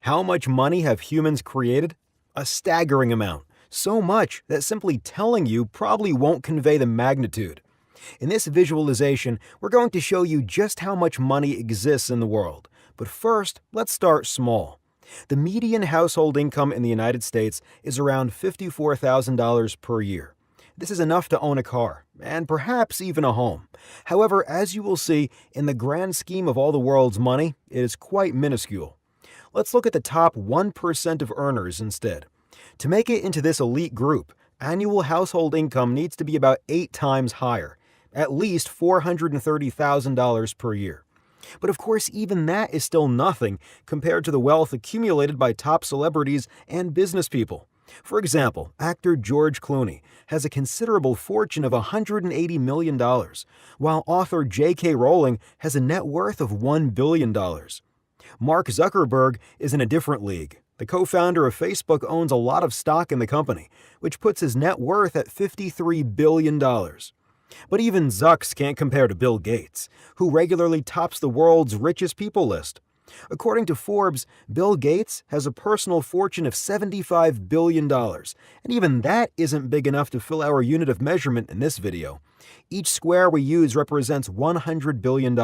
How much money have humans created? A staggering amount. So much that simply telling you probably won't convey the magnitude. In this visualization, we're going to show you just how much money exists in the world. But first, let's start small. The median household income in the United States is around $54,000 per year. This is enough to own a car, and perhaps even a home. However, as you will see, in the grand scheme of all the world's money, it is quite minuscule. Let's look at the top 1% of earners instead. To make it into this elite group, annual household income needs to be about 8 times higher, at least $430,000 per year. But of course, even that is still nothing compared to the wealth accumulated by top celebrities and business people. For example, actor George Clooney has a considerable fortune of $180 million, while author J.K. Rowling has a net worth of $1 billion. Mark Zuckerberg is in a different league. The co-founder of Facebook owns a lot of stock in the company, which puts his net worth at $53 billion. But even Zucks can't compare to Bill Gates, who regularly tops the world's richest people list. According to Forbes, Bill Gates has a personal fortune of $75 billion, and even that isn't big enough to fill our unit of measurement in this video. Each square we use represents $100 billion.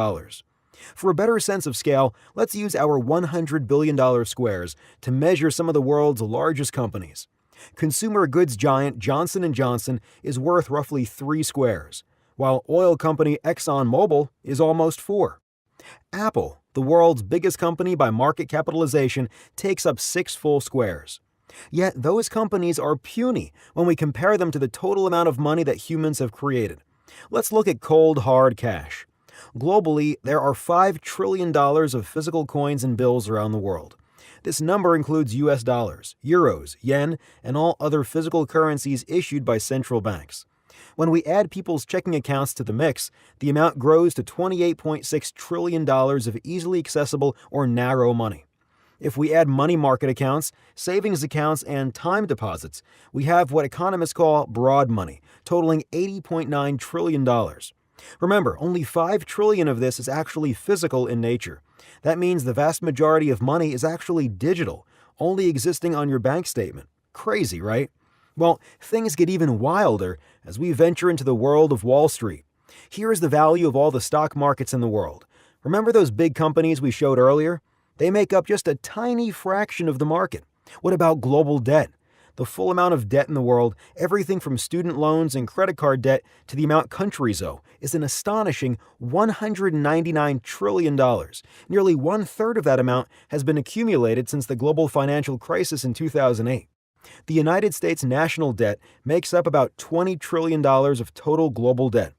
For a better sense of scale, let's use our $100 billion squares to measure some of the world's largest companies. Consumer goods giant Johnson & Johnson is worth roughly 3 squares, while oil company ExxonMobil is almost 4. Apple, the world's biggest company by market capitalization, takes up 6 full squares. Yet those companies are puny when we compare them to the total amount of money that humans have created. Let's look at cold, hard cash. Globally, there are $5 trillion of physical coins and bills around the world. This number includes US dollars, euros, yen, and all other physical currencies issued by central banks. When we add people's checking accounts to the mix, the amount grows to $28.6 trillion of easily accessible or narrow money. If we add money market accounts, savings accounts, and time deposits, we have what economists call broad money, totaling $80.9 trillion. Remember, only $5 trillion of this is actually physical in nature. That means the vast majority of money is actually digital, only existing on your bank statement. Crazy, right? Well, things get even wilder as we venture into the world of Wall Street. Here is the value of all the stock markets in the world. Remember those big companies we showed earlier? They make up just a tiny fraction of the market. What about global debt? The full amount of debt in the world, everything from student loans and credit card debt to the amount countries owe, is an astonishing $199 trillion. Nearly 1/3 of that amount has been accumulated since the global financial crisis in 2008. The United States national debt makes up about $20 trillion of total global debt,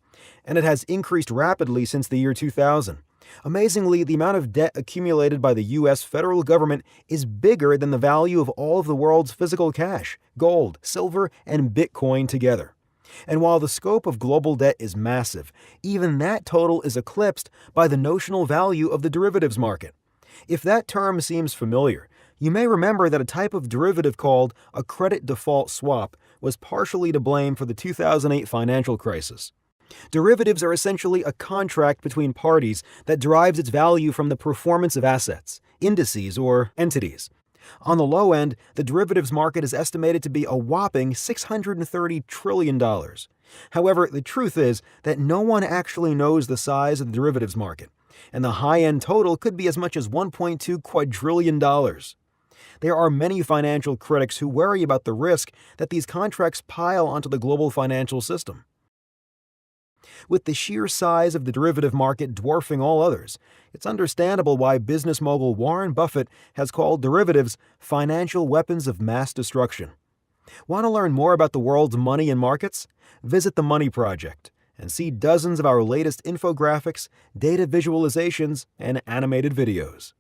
and it has increased rapidly since the year 2000. Amazingly, the amount of debt accumulated by the U.S. federal government is bigger than the value of all of the world's physical cash, gold, silver, and Bitcoin together. And while the scope of global debt is massive, even that total is eclipsed by the notional value of the derivatives market. If that term seems familiar, you may remember that a type of derivative called a credit default swap was partially to blame for the 2008 financial crisis. Derivatives are essentially a contract between parties that derives its value from the performance of assets, indices, or entities. On the low end, the derivatives market is estimated to be a whopping $630 trillion. However, the truth is that no one actually knows the size of the derivatives market, and the high-end total could be as much as $1.2 quadrillion. There are many financial critics who worry about the risk that these contracts pile onto the global financial system. With the sheer size of the derivative market dwarfing all others, it's understandable why business mogul Warren Buffett has called derivatives financial weapons of mass destruction. Want to learn more about the world's money and markets? Visit The Money Project and see dozens of our latest infographics, data visualizations, and animated videos.